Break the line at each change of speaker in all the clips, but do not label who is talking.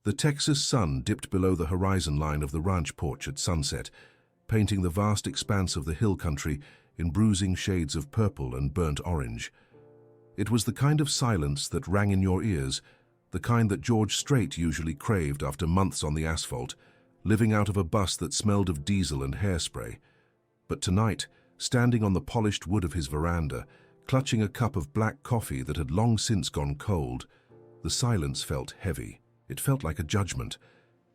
The Texas sun dipped below the horizon line of the ranch porch at sunset, painting the vast expanse of the hill country in bruising shades of purple and burnt orange. It was the kind of silence that rang in your ears, the kind that George Strait usually craved after months on the asphalt, living out of a bus that smelled of diesel and hairspray. But tonight, standing on the polished wood of his veranda, clutching a cup of black coffee that had long since gone cold, the silence felt heavy. It felt like a judgment.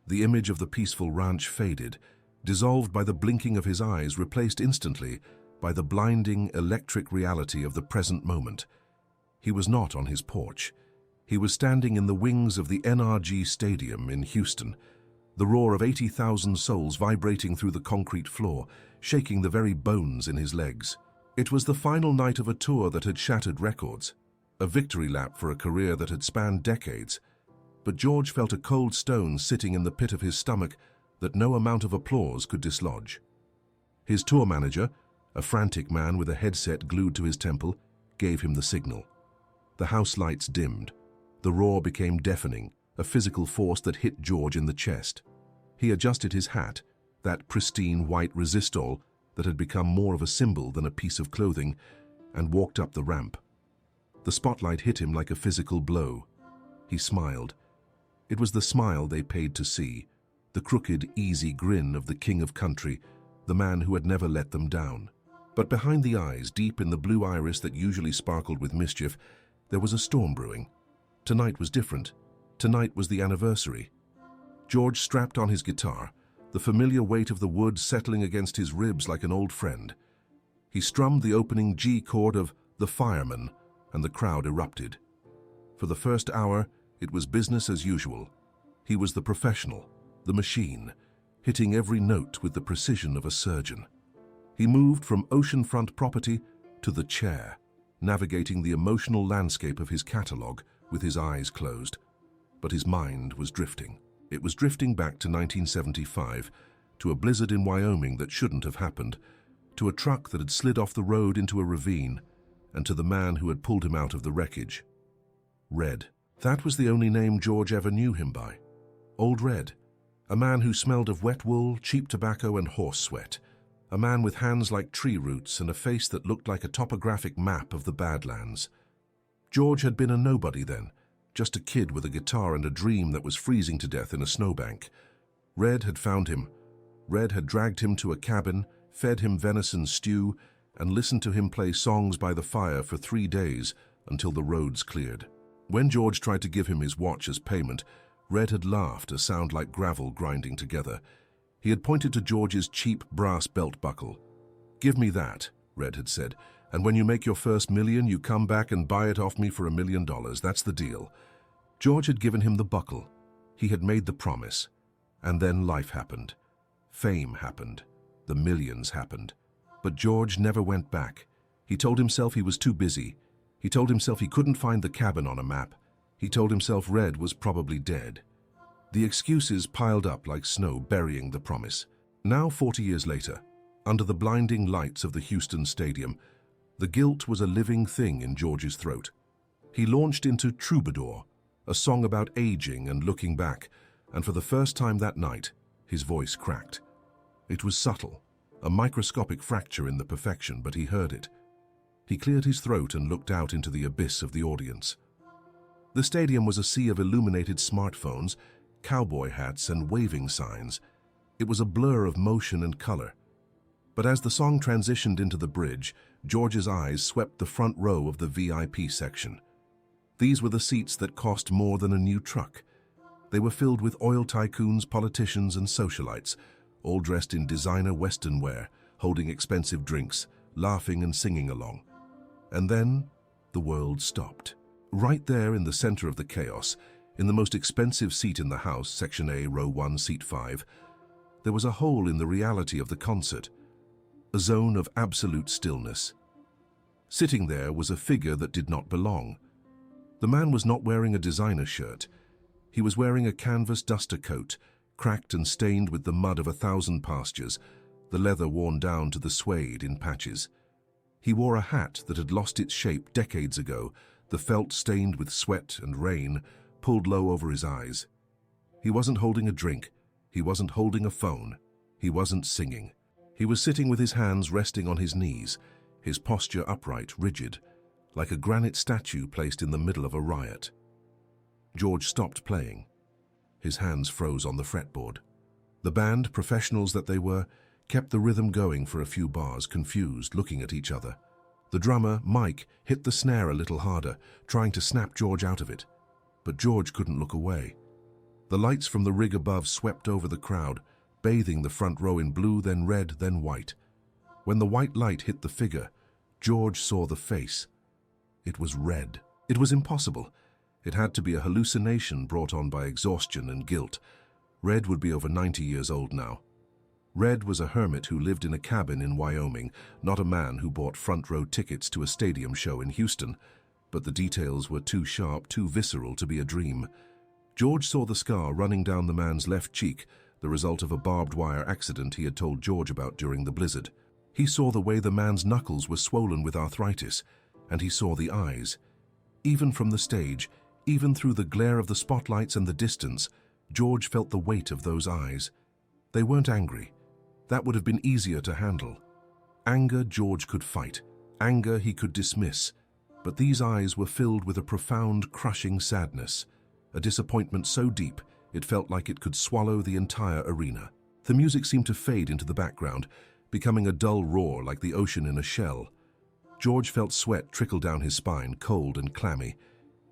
The image of the peaceful ranch faded, dissolved by the blinking of his eyes, replaced instantly by the blinding, electric reality of the present moment. He was not on his porch. He was standing in the wings of the NRG Stadium in Houston, the roar of 80,000 souls vibrating through the concrete floor, shaking the very bones in his legs. It was the final night of a tour that had shattered records, a victory lap for a career that had spanned decades. But George felt a cold stone sitting in the pit of his stomach that no amount of applause could dislodge. His tour manager, a frantic man with a headset glued to his temple, gave him the signal. The house lights dimmed. The roar became deafening, a physical force that hit George in the chest. He adjusted his hat, that pristine white resistol that had become more of a symbol than a piece of clothing, and walked up the ramp. The spotlight hit him like a physical blow. He smiled. It was the smile they paid to see, the crooked, easy grin of the king of country, the man who had never let them down. But behind the eyes, deep in the blue iris that usually sparkled with mischief, there was a storm brewing. Tonight was different. Tonight was the anniversary. George strapped on his guitar, the familiar weight of the wood settling against his ribs like an old friend. He strummed the opening G chord of The Fireman, and the crowd erupted. For the first hour, it was business as usual. He was the professional, the machine, hitting every note with the precision of a surgeon. He moved from oceanfront property to the chair, navigating the emotional landscape of his catalogue with his eyes closed. But his mind was drifting. It was drifting back to 1975, to a blizzard in Wyoming that shouldn't have happened, to a truck that had slid off the road into a ravine, and to the man who had pulled him out of the wreckage. Red. That was the only name George ever knew him by. Old Red. A man who smelled of wet wool, cheap tobacco, and horse sweat. A man with hands like tree roots and a face that looked like a topographic map of the Badlands. George had been a nobody then, just a kid with a guitar and a dream that was freezing to death in a snowbank. Red had found him. Red had dragged him to a cabin, fed him venison stew, and listened to him play songs by the fire for 3 days until the roads cleared. When George tried to give him his watch as payment, Red had laughed, a sound like gravel grinding together. He had pointed to George's cheap brass belt buckle. "Give me that," Red had said, "and when you make your first million, you come back and buy it off me for $1 million. That's the deal." George had given him the buckle. He had made the promise. And then life happened. Fame happened. The millions happened. But George never went back. He told himself he was too busy. He told himself he couldn't find the cabin on a map. He told himself Red was probably dead. The excuses piled up like snow, burying the promise. Now, 40 years later, under the blinding lights of the Houston Stadium, the guilt was a living thing in George's throat. He launched into Troubadour, a song about aging and looking back, and for the first time that night, his voice cracked. It was subtle, a microscopic fracture in the perfection, but he heard it. He cleared his throat and looked out into the abyss of the audience. The stadium was a sea of illuminated smartphones, cowboy hats, and waving signs. It was a blur of motion and color. But as the song transitioned into the bridge, George's eyes swept the front row of the VIP section. These were the seats that cost more than a new truck. They were filled with oil tycoons, politicians, and socialites, all dressed in designer Western wear, holding expensive drinks, laughing and singing along. And then the world stopped. Right there in the center of the chaos, in the most expensive seat in the house, Section A, Row 1, Seat 5, there was a hole in the reality of the concert, a zone of absolute stillness. Sitting there was a figure that did not belong. The man was not wearing a designer shirt. He was wearing a canvas duster coat, cracked and stained with the mud of 1,000 pastures, the leather worn down to the suede in patches. He wore a hat that had lost its shape decades ago, the felt stained with sweat and rain, pulled low over his eyes. He wasn't holding a drink. He wasn't holding a phone. He wasn't singing. He was sitting with his hands resting on his knees, his posture upright, rigid, like a granite statue placed in the middle of a riot. George stopped playing. His hands froze on the fretboard. The band, professionals that they were, kept the rhythm going for a few bars, confused, looking at each other. The drummer, Mike, hit the snare a little harder, trying to snap George out of it. But George couldn't look away. The lights from the rig above swept over the crowd, bathing the front row in blue, then red, then white. When the white light hit the figure, George saw the face. It was red. It was impossible. It had to be a hallucination brought on by exhaustion and guilt. Red would be over 90 years old now. Red was a hermit who lived in a cabin in Wyoming, not a man who bought front-row tickets to a stadium show in Houston. But the details were too sharp, too visceral to be a dream. George saw the scar running down the man's left cheek, the result of a barbed wire accident he had told George about during the blizzard. He saw the way the man's knuckles were swollen with arthritis, and he saw the eyes. Even from the stage, even through the glare of the spotlights and the distance, George felt the weight of those eyes. They weren't angry. That would have been easier to handle. Anger George could fight. Anger he could dismiss. But these eyes were filled with a profound, crushing sadness, a disappointment so deep it felt like it could swallow the entire arena. The music seemed to fade into the background, becoming a dull roar like the ocean in a shell. George felt sweat trickle down his spine, cold and clammy.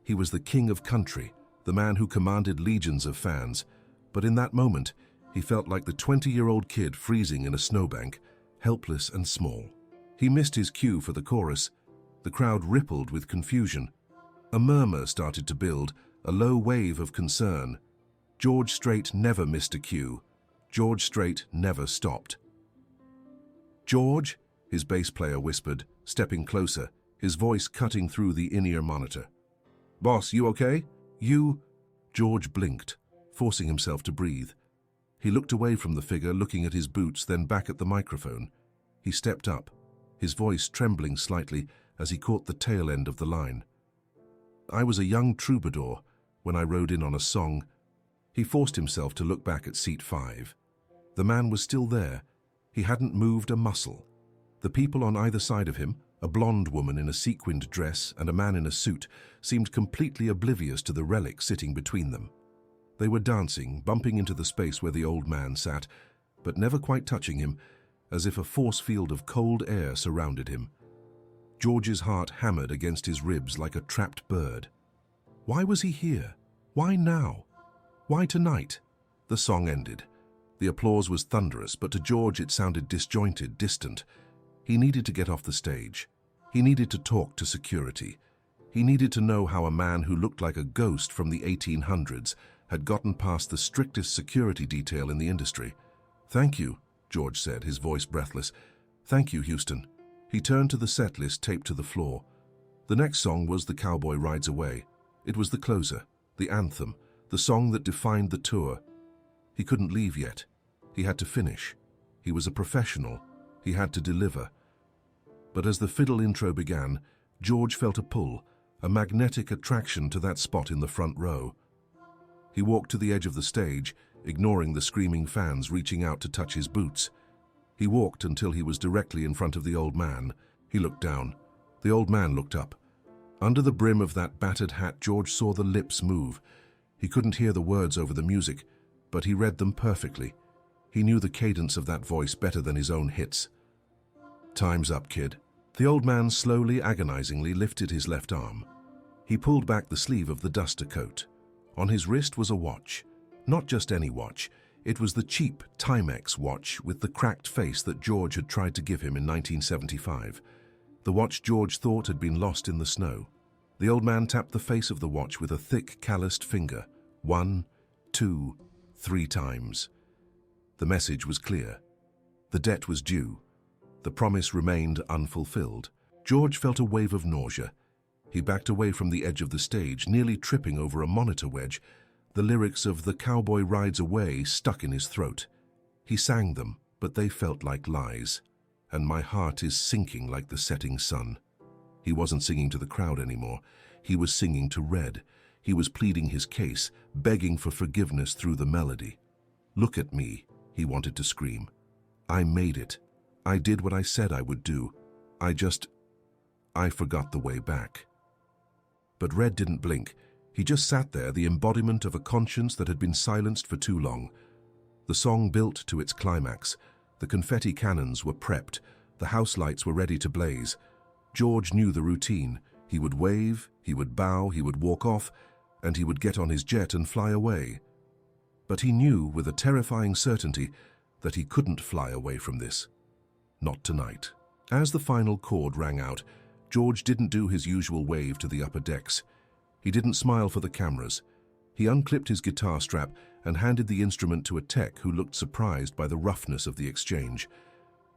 He was the king of country, the man who commanded legions of fans. But in that moment, he felt like the 20-year-old kid freezing in a snowbank, helpless and small. He missed his cue for the chorus. The crowd rippled with confusion. A murmur started to build, a low wave of concern. George Strait never missed a cue. George Strait never stopped. "George," his bass player whispered, stepping closer, his voice cutting through the in-ear monitor. "Boss, you okay? You—" George blinked, forcing himself to breathe. He looked away from the figure, looking at his boots, then back at the microphone. He stepped up, his voice trembling slightly as he caught the tail end of the line. "I was a young troubadour when I rode in on a song." He forced himself to look back at seat 5. The man was still there. He hadn't moved a muscle. The people on either side of him, a blonde woman in a sequined dress and a man in a suit, seemed completely oblivious to the relic sitting between them. They were dancing, bumping into the space where the old man sat, but never quite touching him, as if a force field of cold air surrounded him. George's heart hammered against his ribs like a trapped bird. Why was he here? Why now? Why tonight? The song ended. The applause was thunderous, but to George it sounded disjointed, distant. He needed to get off the stage. He needed to talk to security. He needed to know how a man who looked like a ghost from the 1800s had gotten past the strictest security detail in the industry. "Thank you," George said, his voice breathless. "Thank you, Houston." He turned to the set list taped to the floor. The next song was "The Cowboy Rides Away." It was the closer, the anthem, the song that defined the tour. He couldn't leave yet. He had to finish. He was a professional. He had to deliver. But as the fiddle intro began, George felt a pull, a magnetic attraction to that spot in the front row. He walked to the edge of the stage, ignoring the screaming fans reaching out to touch his boots. He walked until he was directly in front of the old man. He looked down. The old man looked up. Under the brim of that battered hat, George saw the lips move. He couldn't hear the words over the music, but he read them perfectly. He knew the cadence of that voice better than his own hits. "Time's up, kid." The old man slowly, agonizingly lifted his left arm. He pulled back the sleeve of the duster coat. On his wrist was a watch. Not just any watch. It was the cheap Timex watch with the cracked face that George had tried to give him in 1975. The watch George thought had been lost in the snow. The old man tapped the face of the watch with a thick, calloused finger. 1, 2, 3 times. The message was clear. The debt was due. The promise remained unfulfilled. George felt a wave of nausea. He backed away from the edge of the stage, nearly tripping over a monitor wedge. The lyrics of "The Cowboy Rides Away" stuck in his throat. He sang them, but they felt like lies. "And my heart is sinking like the setting sun." He wasn't singing to the crowd anymore. He was singing to Red. He was pleading his case, begging for forgiveness through the melody. "Look at me," he wanted to scream. "I made it. I did what I said I would do. I forgot the way back." But Red didn't blink. He just sat there, the embodiment of a conscience that had been silenced for too long. The song built to its climax. The confetti cannons were prepped. The house lights were ready to blaze. George knew the routine. He would wave, he would bow, he would walk off, and he would get on his jet and fly away. But he knew with a terrifying certainty that he couldn't fly away from this. Not tonight. As the final chord rang out, George didn't do his usual wave to the upper decks. He didn't smile for the cameras. He unclipped his guitar strap and handed the instrument to a tech who looked surprised by the roughness of the exchange.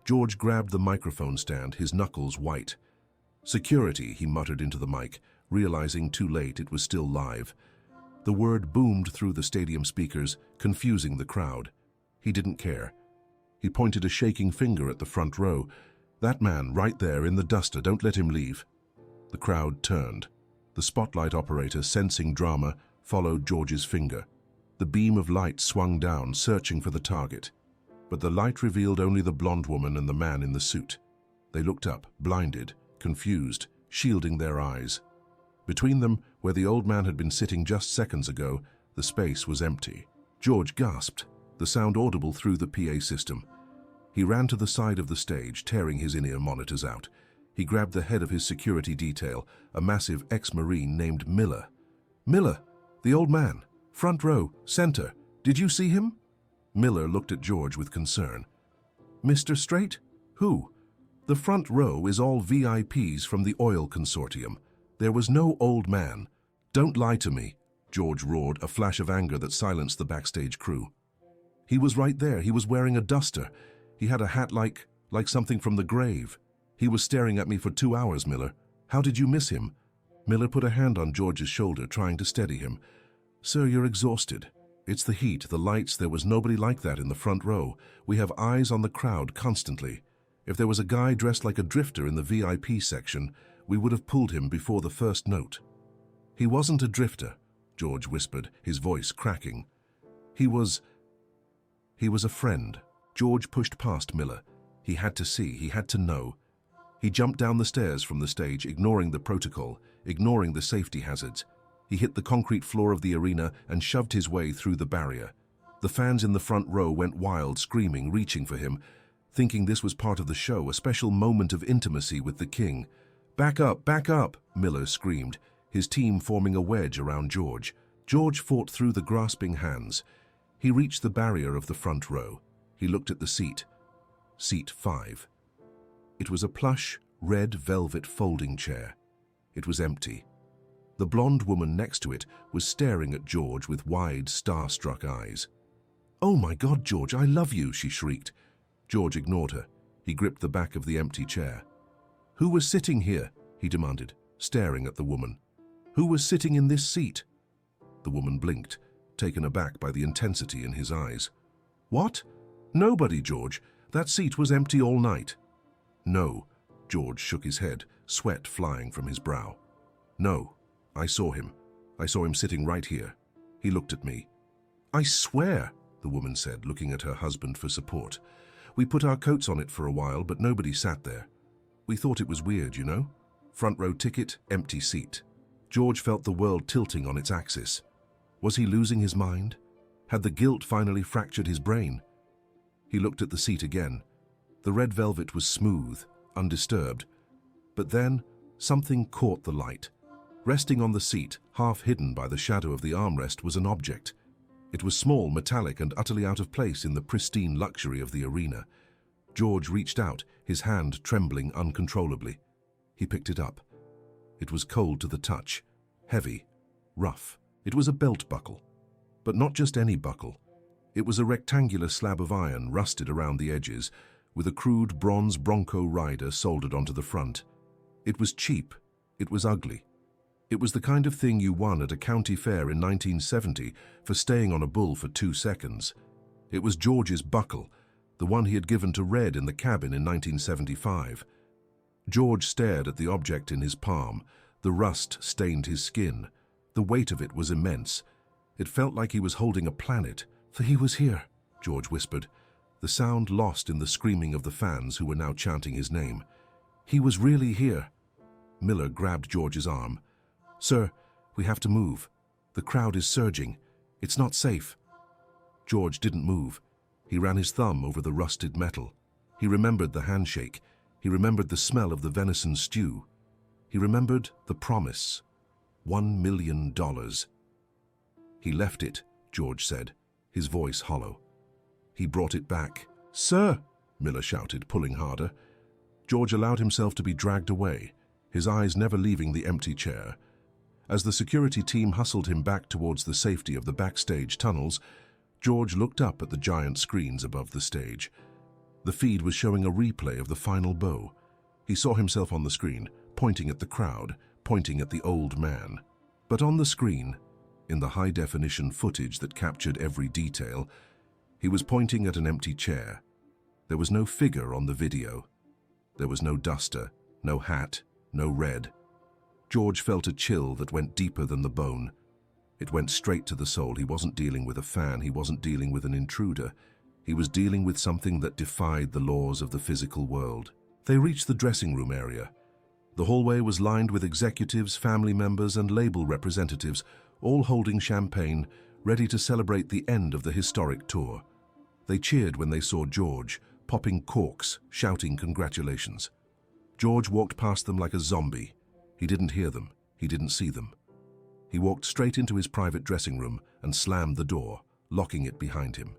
George grabbed the microphone stand, his knuckles white. "Security," he muttered into the mic, realizing too late it was still live. The word boomed through the stadium speakers, confusing the crowd. He didn't care. He pointed a shaking finger at the front row. "That man, right there in the duster, don't let him leave." The crowd turned. The spotlight operator, sensing drama, followed George's finger. The beam of light swung down, searching for the target. But the light revealed only the blonde woman and the man in the suit. They looked up, blinded, confused, shielding their eyes. Between them, where the old man had been sitting just seconds ago, the space was empty. George gasped, the sound audible through the PA system. He ran to the side of the stage, tearing his in-ear monitors out. He grabbed the head of his security detail, a massive ex-Marine named Miller. "Miller, the old man, front row, center. Did you see him?" Miller looked at George with concern. "Mr. Strait? Who?" "The front row is all VIPs from the oil consortium. There was no old man." "Don't lie to me," George roared, a flash of anger that silenced the backstage crew. "He was right there. He was wearing a duster. He had a hat like something from the grave. He was staring at me for 2 hours, Miller. How did you miss him?" Miller put a hand on George's shoulder, trying to steady him. "Sir, you're exhausted. It's the heat, the lights. There was nobody like that in the front row. We have eyes on the crowd constantly. If there was a guy dressed like a drifter in the VIP section, we would have pulled him before the first note." "He wasn't a drifter," George whispered, his voice cracking. He was a friend." George pushed past Miller. He had to see, he had to know. He jumped down the stairs from the stage, ignoring the protocol, ignoring the safety hazards. He hit the concrete floor of the arena and shoved his way through the barrier. The fans in the front row went wild, screaming, reaching for him, thinking this was part of the show, a special moment of intimacy with the king. Back up," Miller screamed, his team forming a wedge around George. George fought through the grasping hands. He reached the barrier of the front row. He looked at the seat. Seat 5. It was a plush, red velvet folding chair. It was empty. The blonde woman next to it was staring at George with wide, star-struck eyes. "Oh my God, George, I love you," she shrieked. George ignored her. He gripped the back of the empty chair. "Who was sitting here?" he demanded, staring at the woman. "Who was sitting in this seat?" The woman blinked, taken aback by the intensity in his eyes. "What? Nobody, George. That seat was empty all night." "No," George shook his head, sweat flying from his brow. "No, I saw him. I saw him sitting right here. He looked at me." "I swear," the woman said, looking at her husband for support. "We put our coats on it for a while, but nobody sat there. We thought it was weird, you know? Front row ticket, empty seat." George felt the world tilting on its axis. Was he losing his mind? Had the guilt finally fractured his brain? He looked at the seat again. The red velvet was smooth, undisturbed. But then, something caught the light. Resting on the seat, half hidden by the shadow of the armrest, was an object. It was small, metallic, and utterly out of place in the pristine luxury of the arena. George reached out, his hand trembling uncontrollably. He picked it up. It was cold to the touch, heavy, rough. It was a belt buckle. But not just any buckle. It was a rectangular slab of iron, rusted around the edges, with a crude bronze Bronco rider soldered onto the front. It was cheap. It was ugly. It was the kind of thing you won at a county fair in 1970 for staying on a bull for 2 seconds. It was George's buckle, the one he had given to Red in the cabin in 1975. George stared at the object in his palm. The rust stained his skin. The weight of it was immense. It felt like he was holding a planet. "For he was here," George whispered, the sound lost in the screaming of the fans who were now chanting his name. "He was really here." Miller grabbed George's arm. "Sir, we have to move. The crowd is surging. It's not safe." George didn't move. He ran his thumb over the rusted metal. He remembered the handshake. He remembered the smell of the venison stew. He remembered the promise. $1 million. "He left it," George said, his voice hollow. "He brought it back." "Sir!" Miller shouted, pulling harder. George allowed himself to be dragged away, his eyes never leaving the empty chair. As the security team hustled him back towards the safety of the backstage tunnels, George looked up at the giant screens above the stage. The feed was showing a replay of the final bow. He saw himself on the screen, pointing at the crowd, pointing at the old man. But on the screen, in the high-definition footage that captured every detail, he was pointing at an empty chair. There was no figure on the video. There was no duster, no hat, no red. George felt a chill that went deeper than the bone. It went straight to the soul. He wasn't dealing with a fan. He wasn't dealing with an intruder. He was dealing with something that defied the laws of the physical world. They reached the dressing room area. The hallway was lined with executives, family members, and label representatives, all holding champagne, ready to celebrate the end of the historic tour. They cheered when they saw George, popping corks, shouting congratulations. George walked past them like a zombie. He didn't hear them. He didn't see them. He walked straight into his private dressing room and slammed the door, locking it behind him.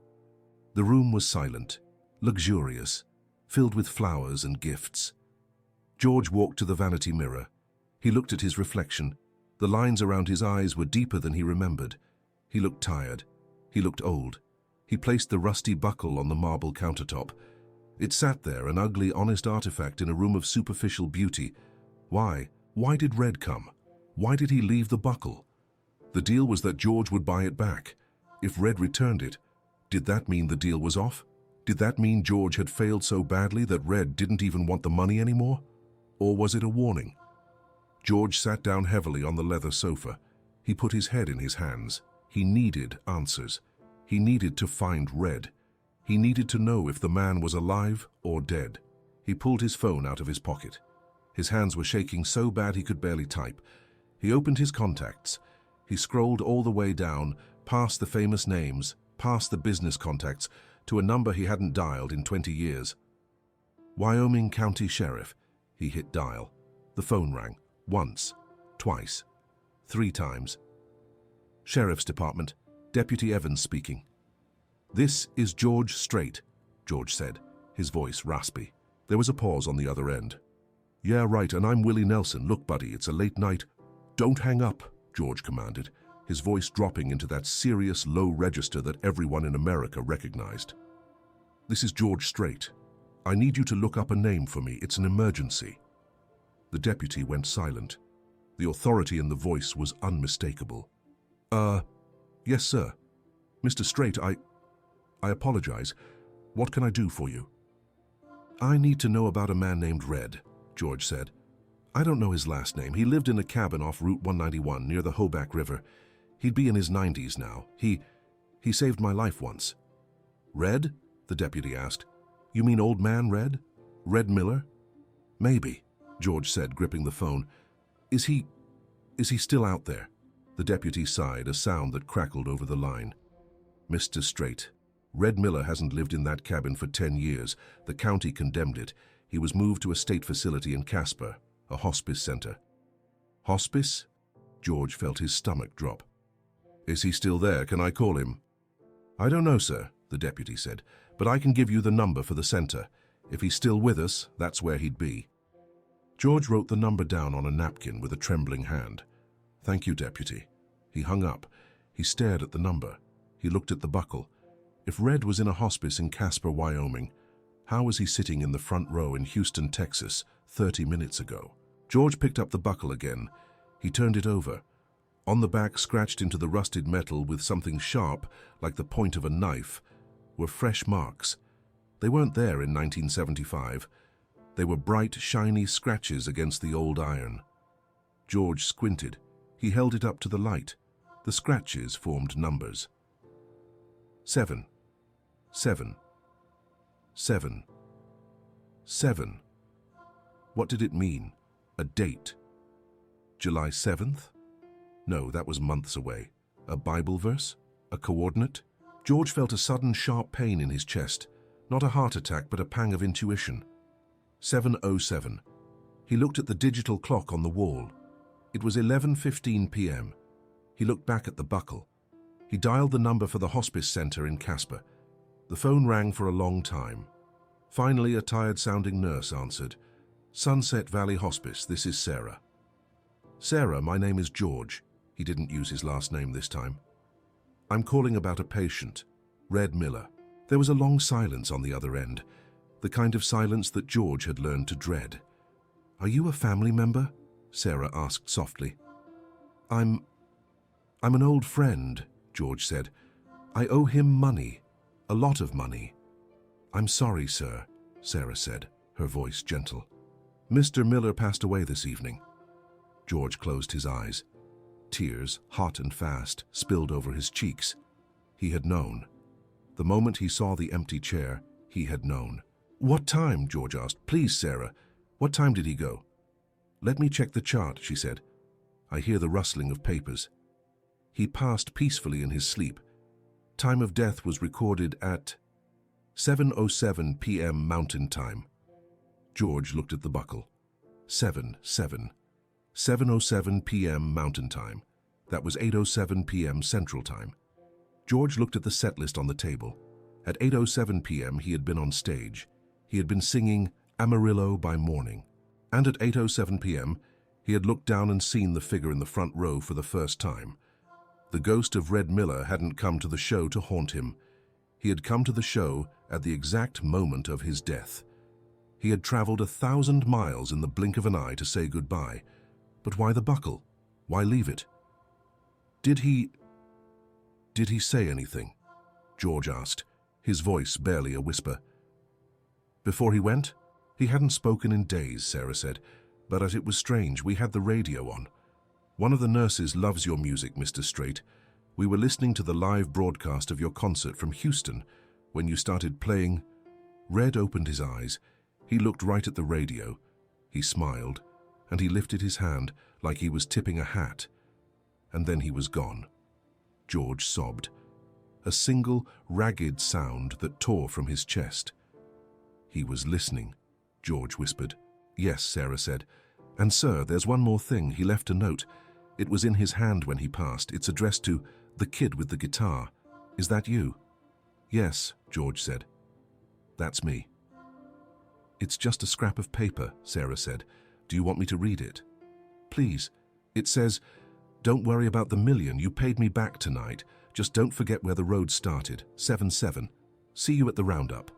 The room was silent, luxurious, filled with flowers and gifts. George walked to the vanity mirror. He looked at his reflection. The lines around his eyes were deeper than he remembered. He looked tired. He looked old. He placed the rusty buckle on the marble countertop. It sat there, an ugly, honest artifact in a room of superficial beauty. Why? Why did Red come? Why did he leave the buckle? The deal was that George would buy it back. If Red returned it, did that mean the deal was off? Did that mean George had failed so badly that Red didn't even want the money anymore? Or was it a warning? George sat down heavily on the leather sofa. He put his head in his hands. He needed answers. He needed to find Red. He needed to know if the man was alive or dead. He pulled his phone out of his pocket. His hands were shaking so bad he could barely type. He opened his contacts. He scrolled all the way down, past the famous names, past the business contacts, to a number he hadn't dialed in 20 years. Wyoming County Sheriff. He hit dial. The phone rang. Once, twice, 3 times. Sheriff's Department. Deputy Evans speaking. "This is George Strait," George said, his voice raspy. There was a pause on the other end. "Yeah, right, and I'm Willie Nelson. Look, buddy, it's a late night." "Don't hang up," George commanded, his voice dropping into that serious, low register that everyone in America recognized. "This is George Strait. I need you to look up a name for me. It's an emergency." The deputy went silent. The authority in the voice was unmistakable. Yes, sir. Mr. Strait, I apologize. What can I do for you?" "I need to know about a man named Red," George said. "I don't know his last name. He lived in a cabin off Route 191 near the Hoback River. He'd be in his 90s now. He saved my life once." "Red?" the deputy asked. "You mean Old Man Red? Red Miller?" "Maybe," George said, gripping the phone. Is he still out there?" The deputy sighed, a sound that crackled over the line. "Mr. Strait, Red Miller hasn't lived in that cabin for 10 years. The county condemned it. He was moved to a state facility in Casper, a hospice center." "Hospice?" George felt his stomach drop. "Is he still there? Can I call him?" "I don't know, sir," the deputy said, "but I can give you the number for the center. If he's still with us, that's where he'd be." George wrote the number down on a napkin with a trembling hand. "Thank you, deputy." He hung up. He stared at the number. He looked at the buckle. If Red was in a hospice in Casper, Wyoming, how was he sitting in the front row in Houston, Texas, 30 minutes ago? George picked up the buckle again. He turned it over. On the back, scratched into the rusted metal with something sharp, like the point of a knife, were fresh marks. They weren't there in 1975. They were bright, shiny scratches against the old iron. George squinted. He held it up to the light. The scratches formed numbers. 7, 7, 7, 7. What did it mean? A date? July 7th? No, that was months away. A Bible verse? A coordinate? George felt a sudden sharp pain in his chest. Not a heart attack, but a pang of intuition. 7:07. He looked at the digital clock on the wall. It was 11:15 p.m. He looked back at the buckle. He dialed the number for the hospice center in Casper. The phone rang for a long time. Finally, a tired-sounding nurse answered. Sunset Valley Hospice, this is Sarah. Sarah, my name is George. He didn't use his last name this time. I'm calling about a patient, Red Miller. There was a long silence on the other end, the kind of silence that George had learned to dread. Are you a family member? Sarah asked softly. I'm an old friend, George said. I owe him money, a lot of money. I'm sorry, sir, Sarah said, her voice gentle. Mr. Miller passed away this evening. George closed his eyes. Tears, hot and fast, spilled over his cheeks. He had known. The moment he saw the empty chair, he had known. What time? George asked. Please, Sarah. What time did he go? Let me check the chart, she said. I hear the rustling of papers. He passed peacefully in his sleep. Time of death was recorded at 7:07 p.m. Mountain Time. George looked at the buckle. 7:07 p.m. Mountain Time. That was 8:07 p.m. Central Time. George looked at the set list on the table. At 8:07 p.m. he had been on stage. He had been singing Amarillo by Morning. And at 8:07 p.m. he had looked down and seen the figure in the front row for the first time. The ghost of Red Miller hadn't come to the show to haunt him. He had come to the show at the exact moment of his death. He had traveled 1,000 miles in the blink of an eye to say goodbye. But why the buckle? Why leave it? Did he say anything? George asked, his voice barely a whisper. Before he went? He hadn't spoken in days, Sarah said, but as it was strange, we had the radio on. One of the nurses loves your music, Mr. Strait. We were listening to the live broadcast of your concert from Houston when you started playing. Red opened his eyes. He looked right at the radio. He smiled, and he lifted his hand like he was tipping a hat. And then he was gone. George sobbed. A single, ragged sound that tore from his chest. He was listening, George whispered. Yes, Sarah said. And sir, there's one more thing. He left a note. It was in his hand when he passed. It's addressed to the kid with the guitar. Is that you? Yes, George said. That's me. It's just a scrap of paper, Sarah said. Do you want me to read it? Please. It says, don't worry about the million. You paid me back tonight. Just don't forget where the road started. 7-7. See you at the roundup.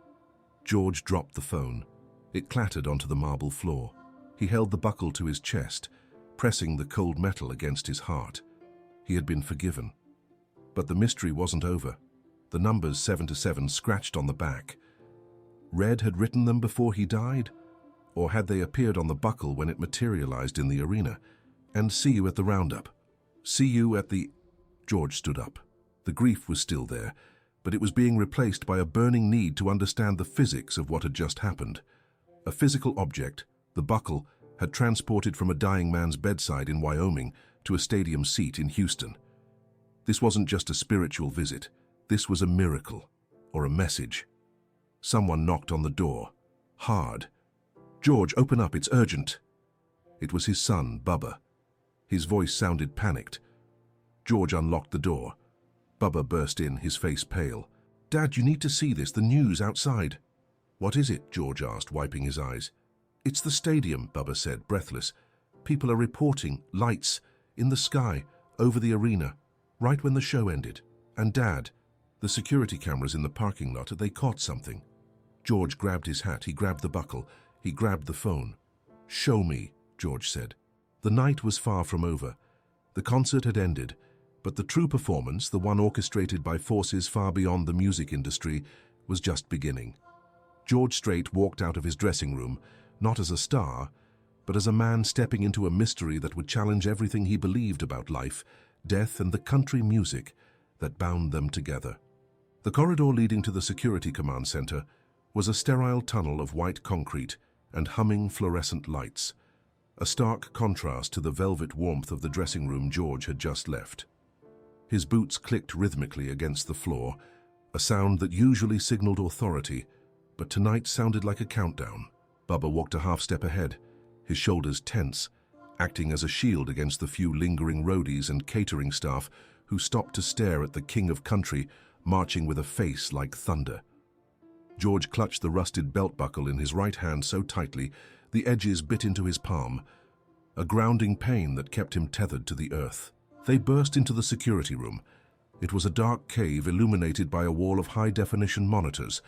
George dropped the phone. It clattered onto the marble floor. He held the buckle to his chest, pressing the cold metal against his heart. He had been forgiven. But the mystery wasn't over. The numbers 7-7 scratched on the back. Red had written them before he died? Or had they appeared on the buckle when it materialized in the arena? And see you at the roundup. See you at the... George stood up. The grief was still there, but it was being replaced by a burning need to understand the physics of what had just happened. A physical object, the buckle, had transported from a dying man's bedside in Wyoming to a stadium seat in Houston. This wasn't just a spiritual visit. This was a miracle, or a message. Someone knocked on the door. Hard. George, open up, it's urgent. It was his son, Bubba. His voice sounded panicked. George unlocked the door. Bubba burst in, his face pale. Dad, you need to see this, the news outside. What is it? George asked, wiping his eyes. It's the stadium, Bubba said, breathless. People are reporting lights in the sky over the arena, right when the show ended. And Dad, the security cameras in the parking lot, they caught something. George grabbed his hat, he grabbed the buckle, he grabbed the phone. Show me, George said. The night was far from over. The concert had ended, but the true performance, the one orchestrated by forces far beyond the music industry, was just beginning. George Strait walked out of his dressing room, not as a star, but as a man stepping into a mystery that would challenge everything he believed about life, death, and the country music that bound them together. The corridor leading to the security command center was a sterile tunnel of white concrete and humming fluorescent lights, a stark contrast to the velvet warmth of the dressing room George had just left. His boots clicked rhythmically against the floor, a sound that usually signaled authority, but tonight sounded like a countdown. Bubba walked a half-step ahead, his shoulders tense, acting as a shield against the few lingering roadies and catering staff who stopped to stare at the king of country marching with a face like thunder. George clutched the rusted belt buckle in his right hand so tightly the edges bit into his palm, a grounding pain that kept him tethered to the earth. They burst into the security room. It was a dark cave illuminated by a wall of high-definition monitors.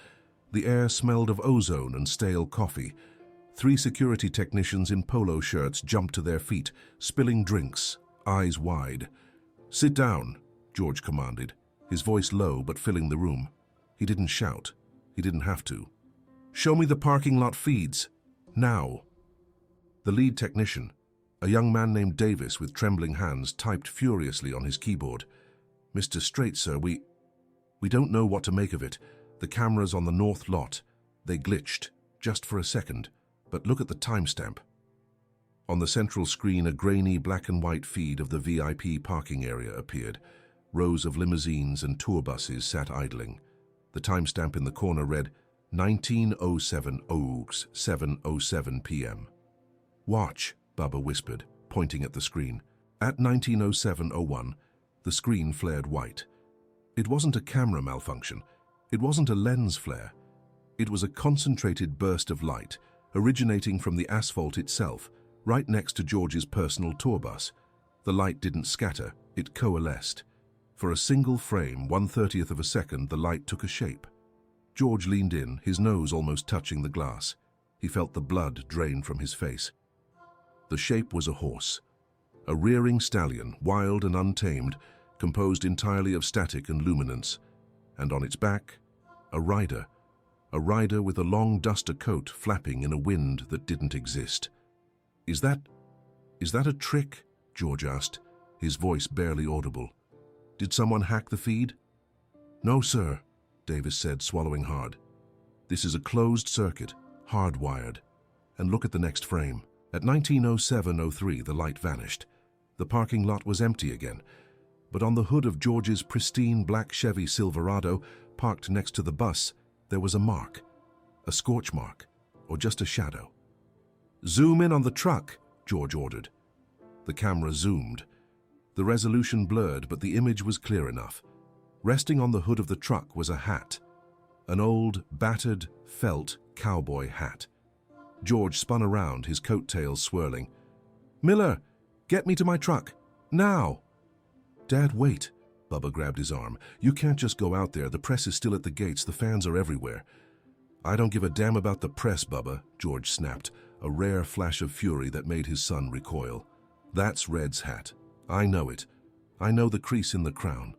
The air smelled of ozone and stale coffee. 3 security technicians in polo shirts jumped to their feet, spilling drinks, eyes wide. "Sit down," George commanded, his voice low but filling the room. He didn't shout. He didn't have to. "Show me the parking lot feeds. Now." The lead technician, a young man named Davis with trembling hands, typed furiously on his keyboard. "Mr. Strait, sir, we don't know what to make of it. The cameras on the north lot, they glitched, just for a second, but look at the timestamp." On the central screen, a grainy black and white feed of the VIP parking area appeared. Rows of limousines and tour buses sat idling. The timestamp in the corner read 19:07 Oaks, 7:07 p.m. "Watch," Bubba whispered, pointing at the screen. At 19:07:01, the screen flared white. It wasn't a camera malfunction. It wasn't a lens flare. It was a concentrated burst of light, originating from the asphalt itself, right next to George's personal tour bus. The light didn't scatter, it coalesced. For a single frame, 1/30th of a second, the light took a shape. George leaned in, his nose almost touching the glass. He felt the blood drain from his face. The shape was a horse. A rearing stallion, wild and untamed, composed entirely of static and luminance. And on its back, a rider with a long duster coat flapping in a wind that didn't exist. Is that a trick?" George asked, his voice barely audible. "Did someone hack the feed?" "No, sir," Davis said, swallowing hard. "This is a closed circuit, hardwired. And look at the next frame." At 19:07:03, the light vanished. The parking lot was empty again, but on the hood of George's pristine black Chevy Silverado, parked next to the bus, there was a mark. A scorch mark, or just a shadow. "Zoom in on the truck," George ordered. The camera zoomed. The resolution blurred, but the image was clear enough. Resting on the hood of the truck was a hat. An old, battered, felt cowboy hat. George spun around, his coattails swirling. "Miller, get me to my truck. Now!" "Dad, wait." Bubba grabbed his arm. "You can't just go out there. The press is still at the gates. The fans are everywhere." "I don't give a damn about the press, Bubba," George snapped, a rare flash of fury that made his son recoil. "That's Red's hat. I know it. I know the crease in the crown.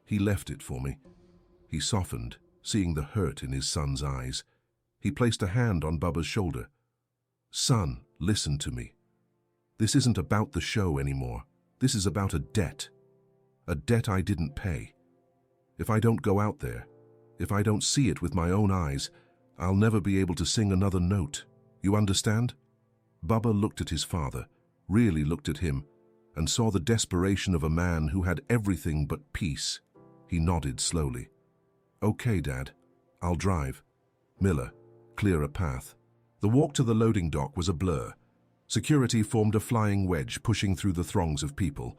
He left it for me." He softened, seeing the hurt in his son's eyes. He placed a hand on Bubba's shoulder. "Son, listen to me. This isn't about the show anymore. This is about a debt. A debt I didn't pay. If I don't go out there, if I don't see it with my own eyes, I'll never be able to sing another note. You understand?" Bubba looked at his father, really looked at him, and saw the desperation of a man who had everything but peace. He nodded slowly. "Okay, Dad. I'll drive. Miller, clear a path." The walk to the loading dock was a blur. Security formed a flying wedge, pushing through the throngs of people.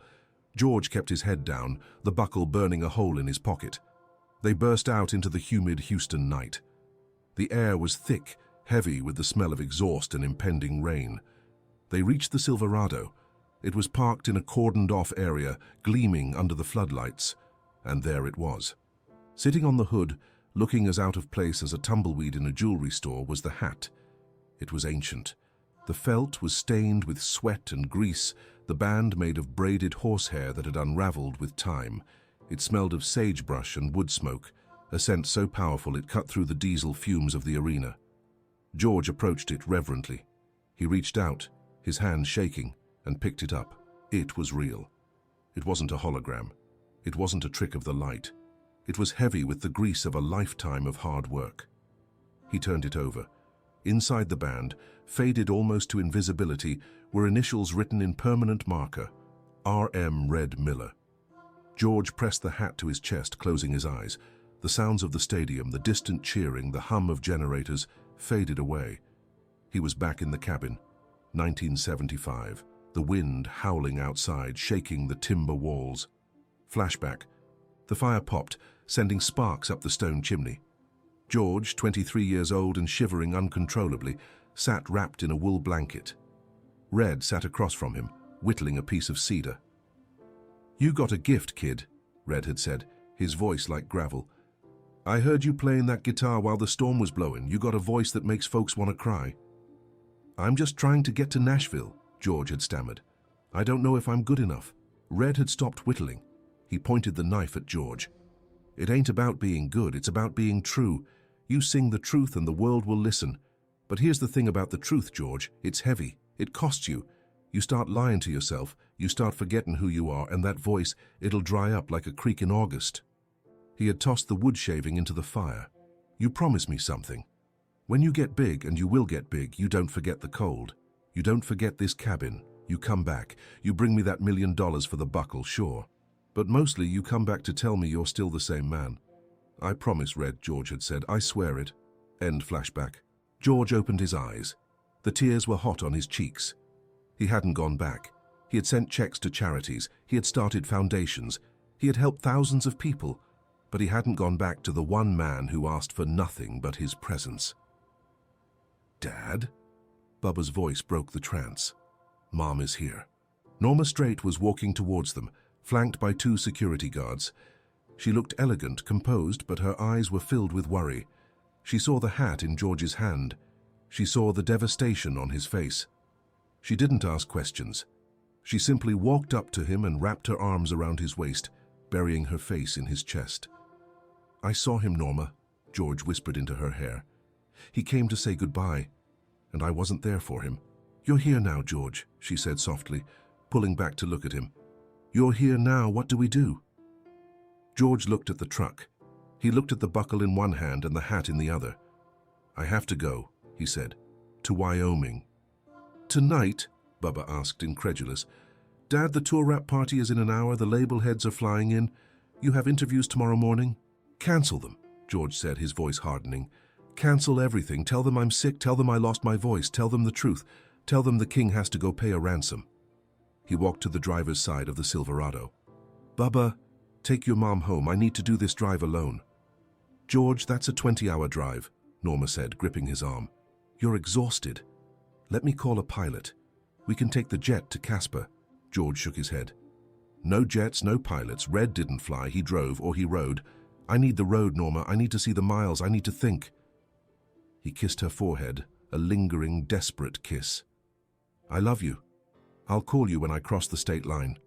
George kept his head down, the buckle burning a hole in his pocket. They burst out into the humid Houston night. The air was thick, heavy with the smell of exhaust and impending rain. They reached the Silverado. It was parked in a cordoned-off area, gleaming under the floodlights. And there it was. Sitting on the hood, looking as out of place as a tumbleweed in a jewelry store, was the hat. It was ancient. The felt was stained with sweat and grease, the band made of braided horsehair that had unraveled with time. It smelled of sagebrush and wood smoke, a scent so powerful it cut through the diesel fumes of the arena. George approached it reverently. He reached out, his hand shaking, and picked it up. It was real. It wasn't a hologram. It wasn't a trick of the light. It was heavy with the grease of a lifetime of hard work. He turned it over. Inside the band, faded almost to invisibility, were initials written in permanent marker, R.M. Red Miller. George pressed the hat to his chest, closing his eyes. The sounds of the stadium, the distant cheering, the hum of generators, faded away. He was back in the cabin. 1975. The wind howling outside, shaking the timber walls. Flashback. The fire popped, sending sparks up the stone chimney. George, 23 years old and shivering uncontrollably, sat wrapped in a wool blanket. Red sat across from him, whittling a piece of cedar. "You got a gift, kid," Red had said, his voice like gravel. "I heard you playing that guitar while the storm was blowing. You got a voice that makes folks want to cry." "I'm just trying to get to Nashville," George had stammered. "I don't know if I'm good enough." Red had stopped whittling. He pointed the knife at George. "It ain't about being good, it's about being true. You sing the truth and the world will listen. But here's the thing about the truth, George. It's heavy. It costs you. You start lying to yourself, you start forgetting who you are, and that voice, it'll dry up like a creek in August." He had tossed the wood shaving into the fire. "You promise me something. When you get big, and you will get big, you don't forget the cold. You don't forget this cabin. You come back. You bring me that $1 million for the buckle, sure. But mostly you come back to tell me you're still the same man." "I promise, Red," George had said. "I swear it." End flashback. George opened his eyes. The tears were hot on his cheeks. He hadn't gone back. He had sent checks to charities. He had started foundations. He had helped thousands of people. But he hadn't gone back to the one man who asked for nothing but his presence. "Dad?" Bubba's voice broke the trance. "Mom is here." Norma Strait was walking towards them, flanked by 2 security guards. She looked elegant, composed, but her eyes were filled with worry. She saw the hat in George's hand. She saw the devastation on his face. She didn't ask questions. She simply walked up to him and wrapped her arms around his waist, burying her face in his chest. "I saw him, Norma," George whispered into her hair. "He came to say goodbye, and I wasn't there for him." "You're here now, George," she said softly, pulling back to look at him. "You're here now, what do we do?" George looked at the truck. He looked at the buckle in one hand and the hat in the other. "I have to go," he said, "to Wyoming." "Tonight?" Bubba asked, incredulous. "Dad, the tour wrap party is in an hour, the label heads are flying in. You have interviews tomorrow morning?" "Cancel them," George said, his voice hardening. "Cancel everything. Tell them I'm sick. Tell them I lost my voice. Tell them the truth. Tell them the king has to go pay a ransom." He walked to the driver's side of the Silverado. "Bubba, take your mom home. I need to do this drive alone." "George, that's a 20-hour drive," Norma said, gripping his arm. "You're exhausted. Let me call a pilot. We can take the jet to Casper." George shook his head. "No jets, no pilots. Red didn't fly. He drove, or he rode. I need the road, Norma. I need to see the miles. I need to think." He kissed her forehead, a lingering, desperate kiss. "I love you. I'll call you when I cross the state line."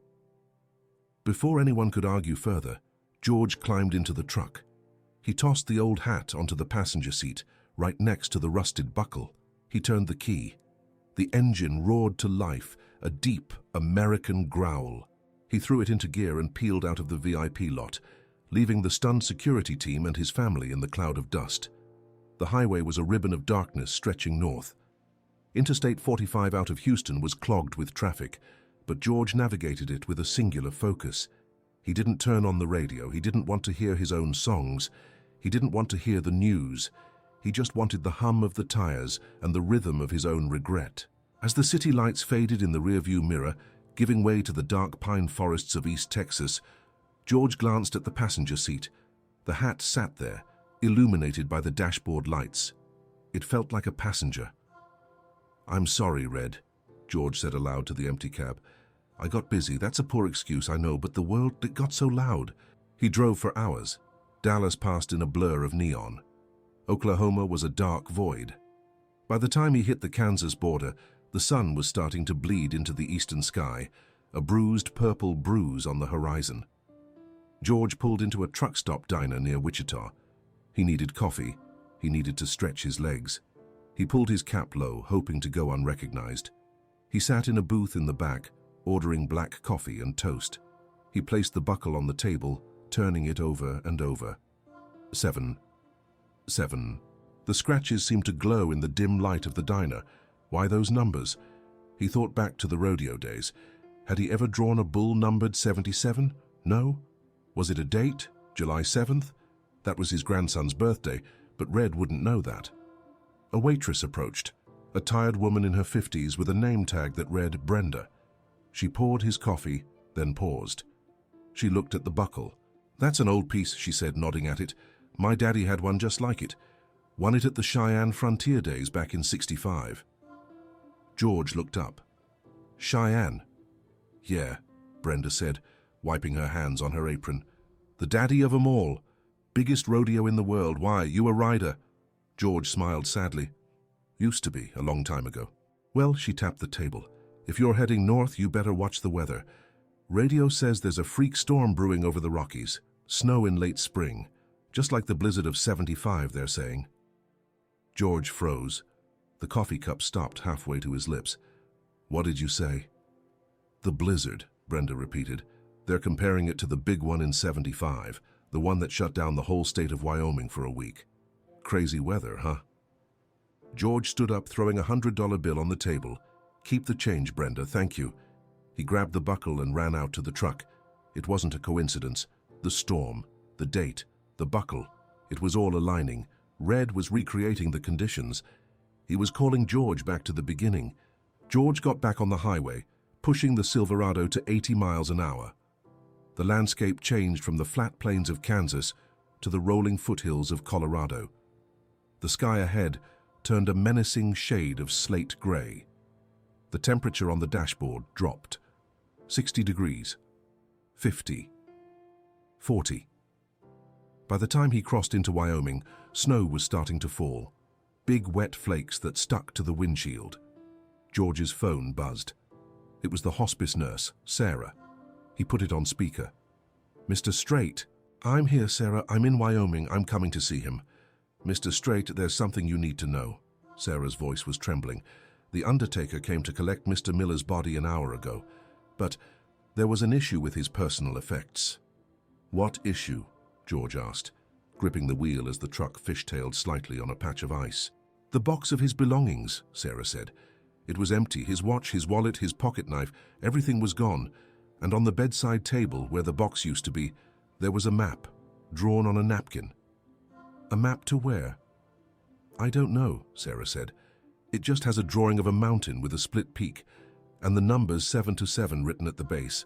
Before anyone could argue further, George climbed into the truck. He tossed the old hat onto the passenger seat, right next to the rusted buckle. He turned the key. The engine roared to life, a deep American growl. He threw it into gear and peeled out of the VIP lot, leaving the stunned security team and his family in the cloud of dust. The highway was a ribbon of darkness stretching north. Interstate 45 out of Houston was clogged with traffic, but George navigated it with a singular focus. He didn't turn on the radio. He didn't want to hear his own songs. He didn't want to hear the news. He just wanted the hum of the tires and the rhythm of his own regret. As the city lights faded in the rearview mirror, giving way to the dark pine forests of East Texas, George glanced at the passenger seat. The hat sat there, illuminated by the dashboard lights. It felt like a passenger. "I'm sorry, Red," George said aloud to the empty cab. "I got busy. That's a poor excuse, I know, but the world, it got so loud." He drove for hours. Dallas passed in a blur of neon. Oklahoma was a dark void. By the time he hit the Kansas border, the sun was starting to bleed into the eastern sky, a bruised purple bruise on the horizon. George pulled into a truck stop diner near Wichita. He needed coffee. He needed to stretch his legs. He pulled his cap low, hoping to go unrecognized. He sat in a booth in the back, ordering black coffee and toast. He placed the buckle on the table, turning it over and over. 7. 7. The scratches seemed to glow in the dim light of the diner. Why those numbers? He thought back to the rodeo days. Had he ever drawn a bull numbered 77? No? Was it a date? July 7th? That was his grandson's birthday, but Red wouldn't know that. A waitress approached, a tired woman in her 50s with a name tag that read Brenda. She poured his coffee, then paused. She looked at the buckle. "That's an old piece," she said, nodding at it. "My daddy had one just like it. Won it at the Cheyenne Frontier Days back in '65. George looked up. "Cheyenne?" "Yeah," Brenda said, wiping her hands on her apron. "The daddy of 'em all. Biggest rodeo in the world. Why, you a rider?" George smiled sadly. "Used to be, a long time ago." "Well," she tapped the table, "if you're heading north, you better watch the weather. Radio says there's a freak storm brewing over the Rockies. Snow in late spring. Just like the blizzard of '75, they're saying." George froze. The coffee cup stopped halfway to his lips. "What did you say?" "The blizzard," Brenda repeated. "They're comparing it to the big one in '75, the one that shut down the whole state of Wyoming for a week. Crazy weather, huh?" George stood up, throwing $100 bill on the table. "Keep the change, Brenda, thank you." He grabbed the buckle and ran out to the truck. It wasn't a coincidence. The storm, the date, the buckle, it was all aligning. Red was recreating the conditions. He was calling George back to the beginning. George got back on the highway, pushing the Silverado to 80 miles an hour. The landscape changed from the flat plains of Kansas to the rolling foothills of Colorado. The sky ahead turned a menacing shade of slate gray. The temperature on the dashboard dropped. 60 degrees. 50. 40. By the time he crossed into Wyoming, snow was starting to fall. Big wet flakes that stuck to the windshield. George's phone buzzed. It was the hospice nurse, Sarah. He put it on speaker. "Mr. Strait." "I'm here, Sarah. I'm in Wyoming. I'm coming to see him." "Mr. Strait, there's something you need to know." Sarah's voice was trembling. "The undertaker came to collect Mr. Miller's body an hour ago, but there was an issue with his personal effects." "What issue?" George asked, gripping the wheel as the truck fishtailed slightly on a patch of ice. "The box of his belongings," Sarah said. "It was empty. His watch, his wallet, his pocket knife, everything was gone. And on the bedside table, where the box used to be, there was a map, drawn on a napkin." "A map to where?" "I don't know," Sarah said. "It just has a drawing of a mountain with a split peak, and the numbers 7 to 7 written at the base.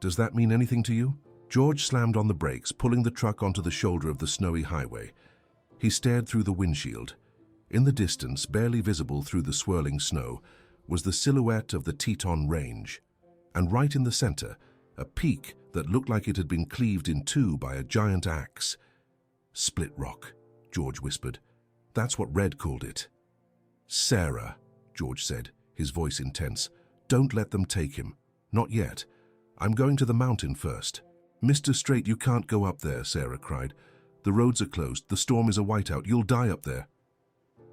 Does that mean anything to you?" George slammed on the brakes, pulling the truck onto the shoulder of the snowy highway. He stared through the windshield. In the distance, barely visible through the swirling snow, was the silhouette of the Teton Range. And right in the center, a peak that looked like it had been cleaved in two by a giant axe. "Split Rock," George whispered. "That's what Red called it." "Sarah," George said, his voice intense, "don't let them take him. Not yet. I'm going to the mountain first." "Mr. Strait, you can't go up there," Sarah cried. "The roads are closed. The storm is a whiteout. You'll die up there."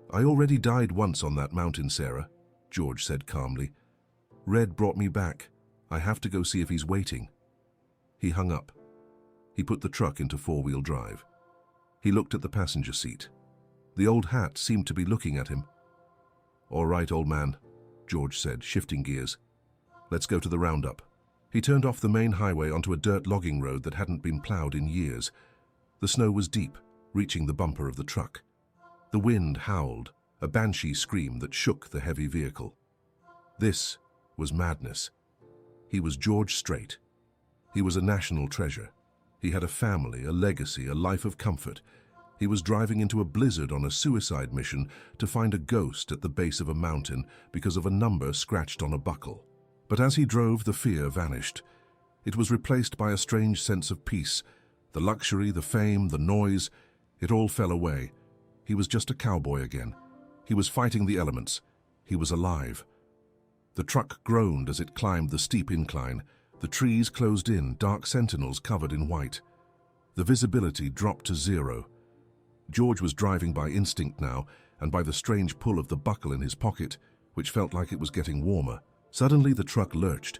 "I already died once on that mountain, Sarah," George said calmly. "Red brought me back. I have to go see if he's waiting." He hung up. He put the truck into four-wheel drive. He looked at the passenger seat. The old hat seemed to be looking at him. "All right, old man," George said, shifting gears. "Let's go to the roundup." He turned off the main highway onto a dirt logging road that hadn't been plowed in years. The snow was deep, reaching the bumper of the truck. The wind howled, a banshee scream that shook the heavy vehicle. This was madness. He was George Strait. He was a national treasure. He had a family, a legacy, a life of comfort. He was driving into a blizzard on a suicide mission to find a ghost at the base of a mountain because of a number scratched on a buckle. But as he drove, the fear vanished. It was replaced by a strange sense of peace. The luxury, the fame, the noise, it all fell away. He was just a cowboy again. He was fighting the elements. He was alive. The truck groaned as it climbed the steep incline. The trees closed in, dark sentinels covered in white. The visibility dropped to zero. George was driving by instinct now, and by the strange pull of the buckle in his pocket, which felt like it was getting warmer. Suddenly the truck lurched.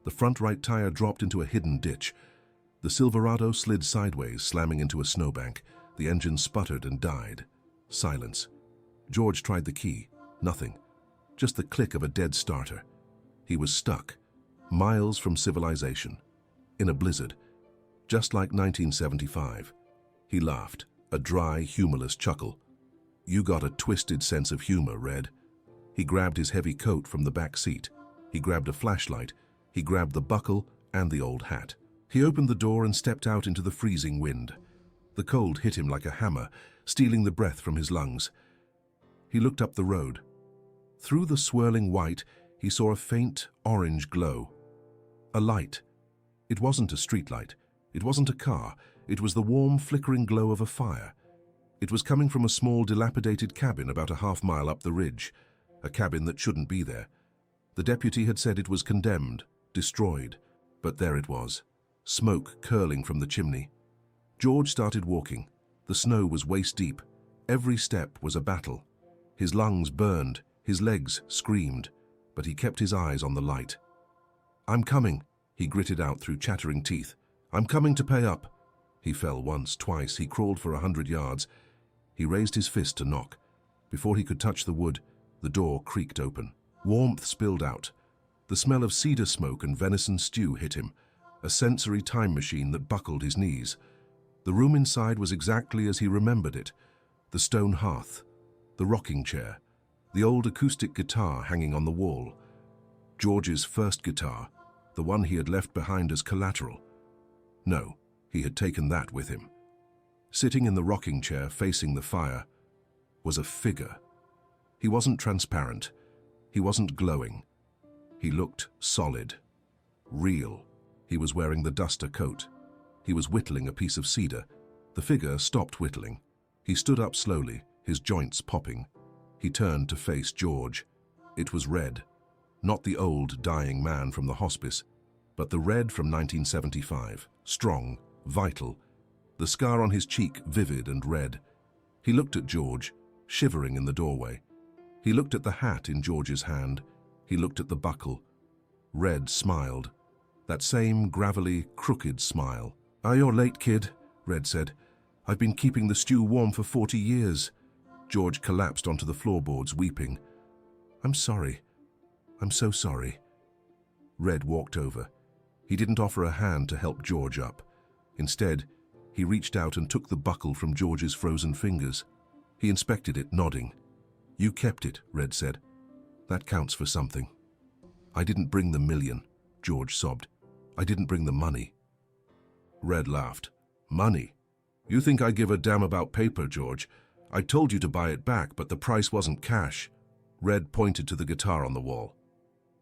The front right tire dropped into a hidden ditch. The Silverado slid sideways, slamming into a snowbank. The engine sputtered and died. Silence. George tried the key. Nothing. Just the click of a dead starter. He was stuck, miles from civilization, in a blizzard, just like 1975. He laughed, a dry, humorless chuckle. You got a twisted sense of humor, Red. He grabbed his heavy coat from the back seat. He grabbed a flashlight. He grabbed the buckle and the old hat. He opened the door and stepped out into the freezing wind. The cold hit him like a hammer, stealing the breath from his lungs. He looked up the road. Through the swirling white, he saw a faint orange glow. A light. It wasn't a streetlight. It wasn't a car. It was the warm, flickering glow of a fire. It was coming from a small, dilapidated cabin about a half-mile up the ridge. A cabin that shouldn't be there. The deputy had said it was condemned, destroyed, but there it was, smoke curling from the chimney. George started walking. The snow was waist-deep. Every step was a battle. His lungs burned, his legs screamed, but he kept his eyes on the light. "I'm coming," he gritted out through chattering teeth. "I'm coming to pay up." He fell once, twice. He crawled for 100 yards. He raised his fist to knock. Before he could touch the wood, the door creaked open. Warmth spilled out. The smell of cedar smoke and venison stew hit him, a sensory time machine that buckled his knees. The room inside was exactly as he remembered it. The stone hearth, the rocking chair, the old acoustic guitar hanging on the wall. George's first guitar, the one he had left behind as collateral. No, he had taken that with him. Sitting in the rocking chair facing the fire was a figure. He wasn't transparent. He wasn't glowing. He looked solid, real. He was wearing the duster coat. He was whittling a piece of cedar. The figure stopped whittling. He stood up slowly, his joints popping. He turned to face George. It was Red. Not the old, dying man from the hospice, but the Red from 1975, strong, vital, the scar on his cheek vivid and red. He looked at George, shivering in the doorway. He looked at the hat in George's hand. He looked at the buckle. Red smiled. That same gravelly, crooked smile. "Ah, you're late, kid," Red said. "I've been keeping the stew warm for 40 years. George collapsed onto the floorboards, weeping. "I'm sorry. I'm so sorry." Red walked over. He didn't offer a hand to help George up. Instead, he reached out and took the buckle from George's frozen fingers. He inspected it, nodding. "You kept it," Red said. "That counts for something." "I didn't bring the million," George sobbed. "I didn't bring the money." Red laughed. "Money? You think I give a damn about paper, George? I told you to buy it back, but the price wasn't cash." Red pointed to the guitar on the wall.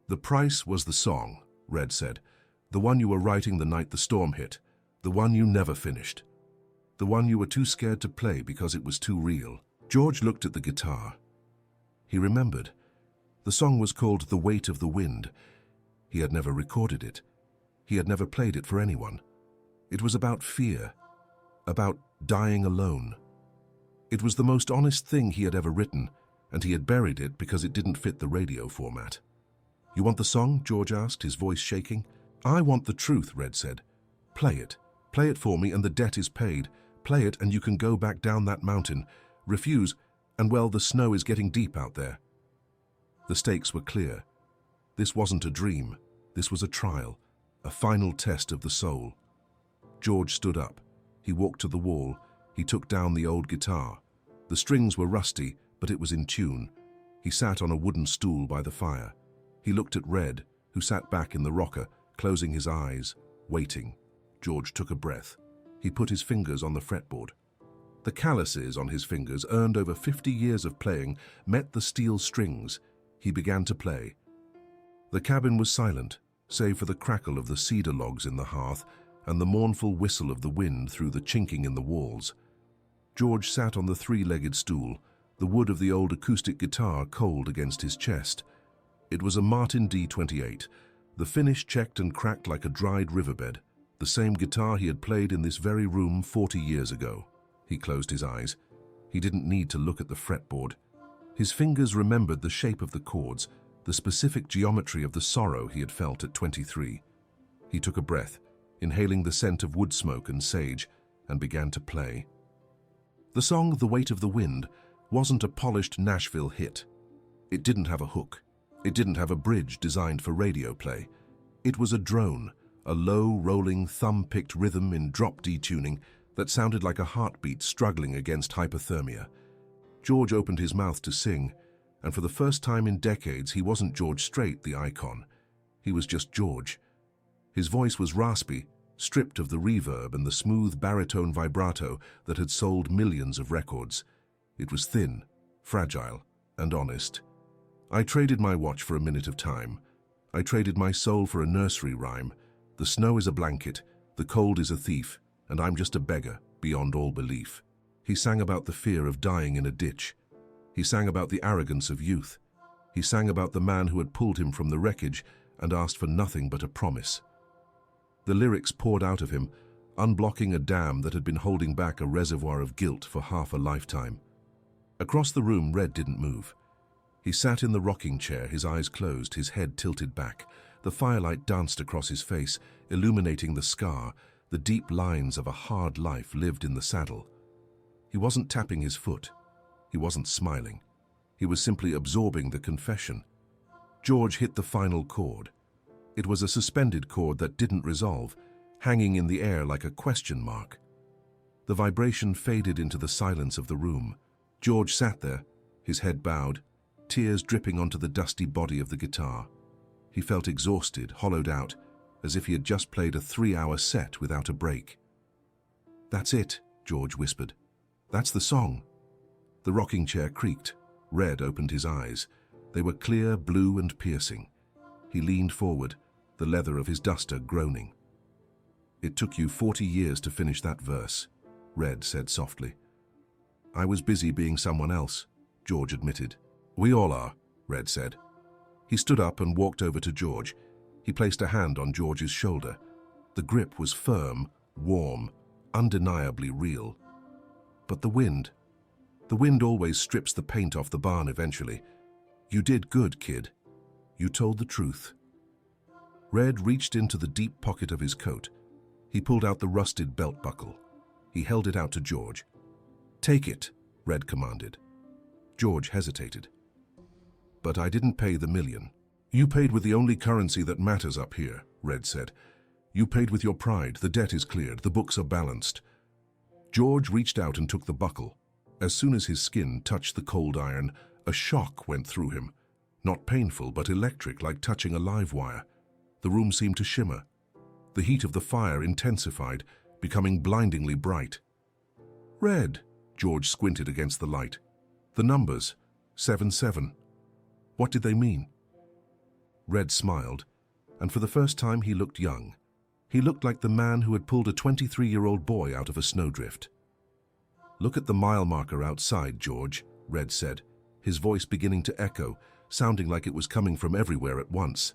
"The price was the song," Red said. "The one you were writing the night the storm hit. The one you never finished. The one you were too scared to play because it was too real." George looked at the guitar. He remembered. The song was called "The Weight of the Wind." He had never recorded it. He had never played it for anyone. It was about fear, about dying alone. It was the most honest thing he had ever written, and he had buried it because it didn't fit the radio format. "You want the song?" George asked, his voice shaking. "I want the truth," Red said. "Play it. Play it for me and the debt is paid. Play it and you can go back down that mountain. Refuse, and well, the snow is getting deep out there." The stakes were clear. This wasn't a dream. This was a trial, a final test of the soul. George stood up. He walked to the wall. He took down the old guitar. The strings were rusty, but it was in tune. He sat on a wooden stool by the fire. He looked at Red, who sat back in the rocker, closing his eyes, waiting. George took a breath. He put his fingers on the fretboard. The calluses on his fingers, earned over 50 years of playing, met the steel strings. He began to play. The cabin was silent, save for the crackle of the cedar logs in the hearth and the mournful whistle of the wind through the chinking in the walls. George sat on the three-legged stool, the wood of the old acoustic guitar cold against his chest. It was a Martin D28. The finish checked and cracked like a dried riverbed, the same guitar he had played in this very room 40 years ago. He closed his eyes. He didn't need to look at the fretboard. His fingers remembered the shape of the chords, the specific geometry of the sorrow he had felt at 23. He took a breath, inhaling the scent of wood smoke and sage, and began to play. The song "The Weight of the Wind" wasn't a polished Nashville hit. It didn't have a hook. It didn't have a bridge designed for radio play. It was a drone, a low, rolling, thumb-picked rhythm in drop D tuning that sounded like a heartbeat struggling against hypothermia. George opened his mouth to sing, and for the first time in decades he wasn't George Strait, the icon. He was just George. His voice was raspy, stripped of the reverb and the smooth baritone vibrato that had sold millions of records. It was thin, fragile, and honest. I traded my watch for a minute of time. I traded my soul for a nursery rhyme. The snow is a blanket, the cold is a thief, and I'm just a beggar beyond all belief. He sang about the fear of dying in a ditch. He sang about the arrogance of youth. He sang about the man who had pulled him from the wreckage and asked for nothing but a promise. The lyrics poured out of him, unblocking a dam that had been holding back a reservoir of guilt for half a lifetime. Across the room, Red didn't move. He sat in the rocking chair, his eyes closed, his head tilted back. The firelight danced across his face, illuminating the scar, the deep lines of a hard life lived in the saddle. He wasn't tapping his foot. He wasn't smiling. He was simply absorbing the confession. George hit the final chord. It was a suspended chord that didn't resolve, hanging in the air like a question mark. The vibration faded into the silence of the room. George sat there, his head bowed, tears dripping onto the dusty body of the guitar. He felt exhausted, hollowed out, as if he had just played a 3-hour set without a break. "That's it," George whispered. "That's the song." The rocking chair creaked. Red opened his eyes. They were clear, blue, and piercing. He leaned forward, the leather of his duster groaning. "It took you 40 years to finish that verse," Red said softly. "I was busy being someone else," George admitted. "We all are," Red said. He stood up and walked over to George. He placed a hand on George's shoulder. The grip was firm, warm, undeniably real. But the wind always strips the paint off the barn eventually. "You did good, kid. You told the truth." Red reached into the deep pocket of his coat. He pulled out the rusted belt buckle. He held it out to George. "Take it," Red commanded. George hesitated. "But I didn't pay the $1,000,000. You paid with the only currency that matters up here," Red said. "You paid with your pride. The debt is cleared. The books are balanced." George reached out and took the buckle. As soon as his skin touched the cold iron, a shock went through him. Not painful, but electric, like touching a live wire. The room seemed to shimmer. The heat of the fire intensified, becoming blindingly bright. "Red," George squinted against the light. "The numbers, 7-7. What did they mean?" Red smiled, and for the first time he looked young. He looked like the man who had pulled a 23-year-old boy out of a snowdrift. "Look at the mile marker outside, George," Red said, his voice beginning to echo, sounding like it was coming from everywhere at once.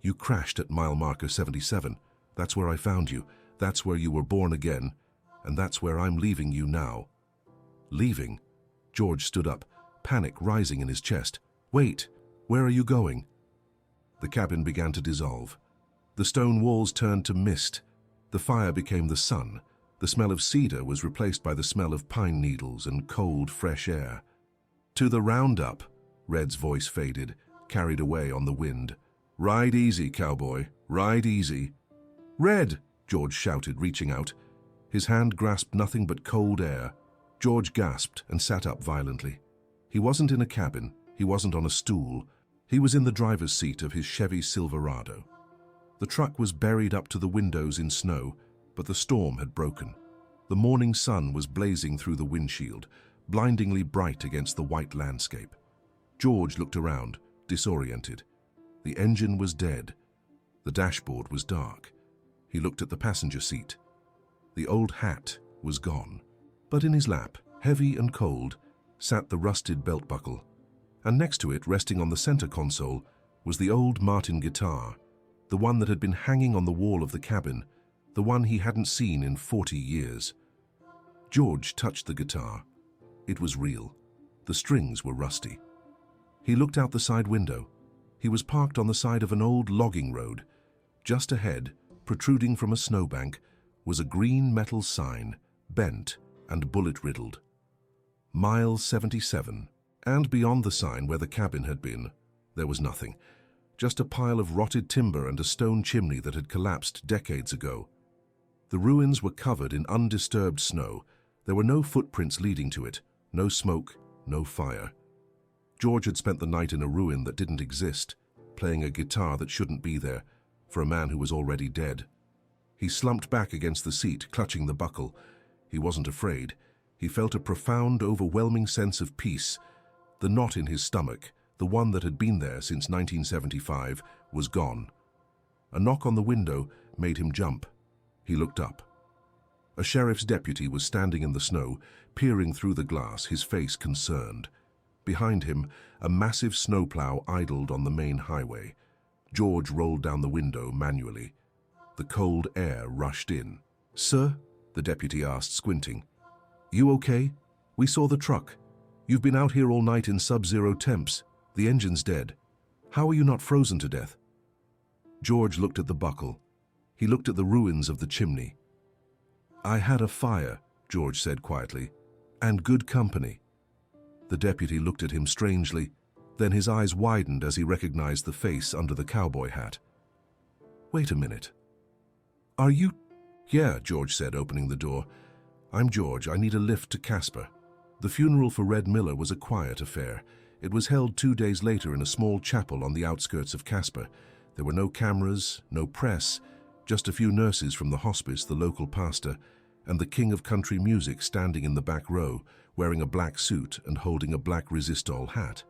"You crashed at mile marker 77. That's where I found you. That's where you were born again. And that's where I'm leaving you now." "Leaving?" George stood up, panic rising in his chest. "Wait, where are you going?" The cabin began to dissolve. The stone walls turned to mist. The fire became the sun. The smell of cedar was replaced by the smell of pine needles and cold, fresh air. "To the roundup," Red's voice faded, carried away on the wind. "Ride easy, cowboy, ride easy." "Red!" George shouted, reaching out. His hand grasped nothing but cold air. George gasped and sat up violently. He wasn't in a cabin. He wasn't on a stool. He was in the driver's seat of his Chevy Silverado. The truck was buried up to the windows in snow, but the storm had broken. The morning sun was blazing through the windshield, blindingly bright against the white landscape. George looked around, disoriented. The engine was dead. The dashboard was dark. He looked at the passenger seat. The old hat was gone. But in his lap, heavy and cold, sat the rusted belt buckle, and next to it, resting on the center console, was the old Martin guitar, the one that had been hanging on the wall of the cabin, the one he hadn't seen in 40 years. George touched the guitar. It was real. The strings were rusty. He looked out the side window. He was parked on the side of an old logging road. Just ahead, protruding from a snowbank, was a green metal sign, bent and bullet-riddled. Mile 77. And beyond the sign where the cabin had been, there was nothing. Just a pile of rotted timber and a stone chimney that had collapsed decades ago. The ruins were covered in undisturbed snow. There were no footprints leading to it, no smoke, no fire. George had spent the night in a ruin that didn't exist, playing a guitar that shouldn't be there, for a man who was already dead. He slumped back against the seat, clutching the buckle. He wasn't afraid. He felt a profound, overwhelming sense of peace. The knot in his stomach, the one that had been there since 1975, was gone. A knock on the window made him jump. He looked up. A sheriff's deputy was standing in the snow, peering through the glass, his face concerned. Behind him, a massive snowplow idled on the main highway. George rolled down the window manually. The cold air rushed in. "Sir?" the deputy asked, squinting. "You okay? We saw the truck. You've been out here all night in sub-zero temps. The engine's dead. How are you not frozen to death?" George looked at the buckle. He looked at the ruins of the chimney. "I had a fire," George said quietly, "and good company." The deputy looked at him strangely, then his eyes widened as he recognized the face under the cowboy hat. "Wait a minute. Are you—" "Yeah," George said, opening the door. "I'm George. I need a lift to Casper." The funeral for Red Miller was a quiet affair. It was held 2 days later in a small chapel on the outskirts of Casper. There were no cameras, no press, just a few nurses from the hospice, the local pastor, and the king of country music standing in the back row, wearing a black suit and holding a black resistol hat.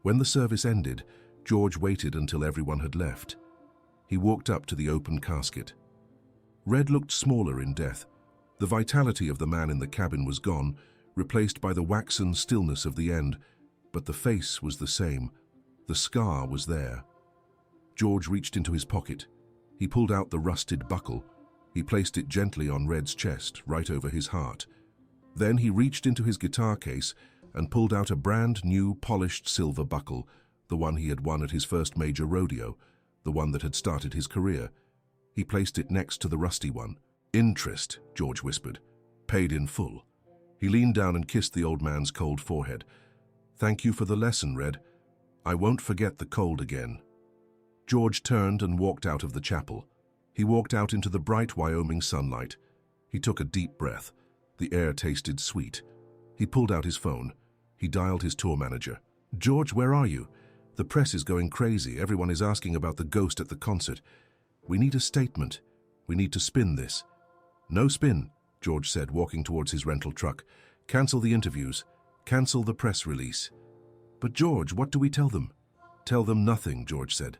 When the service ended, George waited until everyone had left. He walked up to the open casket. Red looked smaller in death. The vitality of the man in the cabin was gone, replaced by the waxen stillness of the end, but the face was the same. The scar was there. George reached into his pocket. He pulled out the rusted buckle. He placed it gently on Red's chest, right over his heart. Then he reached into his guitar case and pulled out a brand new polished silver buckle, the one he had won at his first major rodeo, the one that had started his career. He placed it next to the rusty one. "Interest," George whispered. "Paid in full." He leaned down and kissed the old man's cold forehead. "Thank you for the lesson, Red. I won't forget the cold again." George turned and walked out of the chapel. He walked out into the bright Wyoming sunlight. He took a deep breath. The air tasted sweet. He pulled out his phone. He dialed his tour manager. "George, where are you? The press is going crazy. Everyone is asking about the ghost at the concert. We need a statement. We need to spin this." "No spin," George said, walking towards his rental truck. "Cancel the interviews. Cancel the press release." "But George, what do we tell them?" "Tell them nothing," George said.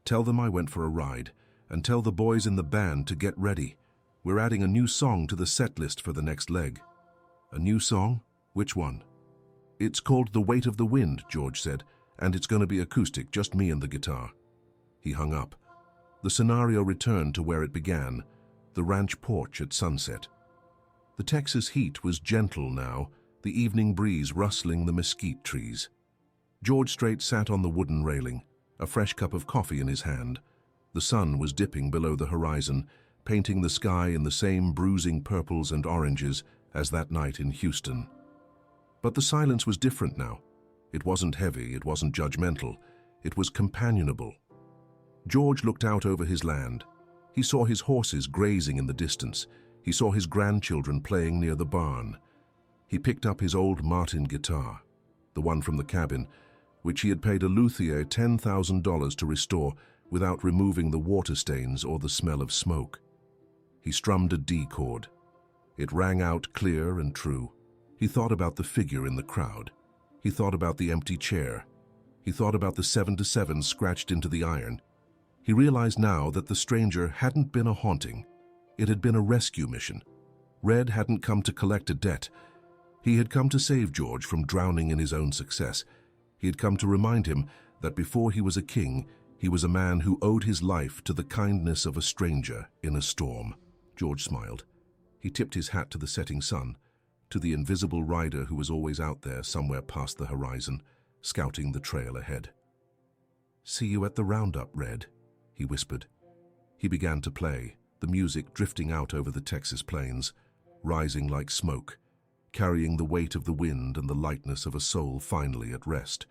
"Tell them I went for a ride, and tell the boys in the band to get ready. We're adding a new song to the set list for the next leg." "A new song? Which one?" "It's called The Weight of the Wind," George said, "and it's going to be acoustic, just me and the guitar." He hung up. The scenario returned to where it began, the ranch porch at sunset. The Texas heat was gentle now, the evening breeze rustling the mesquite trees. George Strait sat on the wooden railing, a fresh cup of coffee in his hand. The sun was dipping below the horizon, painting the sky in the same bruising purples and oranges as that night in Houston. But the silence was different now. It wasn't heavy, it wasn't judgmental, it was companionable. George looked out over his land. He saw his horses grazing in the distance. He saw his grandchildren playing near the barn. He picked up his old Martin guitar, the one from the cabin, which he had paid a luthier $10,000 to restore without removing the water stains or the smell of smoke. He strummed a D chord. It rang out clear and true. He thought about the figure in the crowd. He thought about the empty chair. He thought about the 7-7 scratched into the iron. He realized now that the stranger hadn't been a haunting. It had been a rescue mission. Red hadn't come to collect a debt. He had come to save George from drowning in his own success. He had come to remind him that before he was a king, he was a man who owed his life to the kindness of a stranger in a storm. George smiled. He tipped his hat to the setting sun, to the invisible rider who was always out there somewhere past the horizon, scouting the trail ahead. "See you at the roundup, Red," he whispered. He began to play, the music drifting out over the Texas plains, rising like smoke, carrying the weight of the wind and the lightness of a soul finally at rest.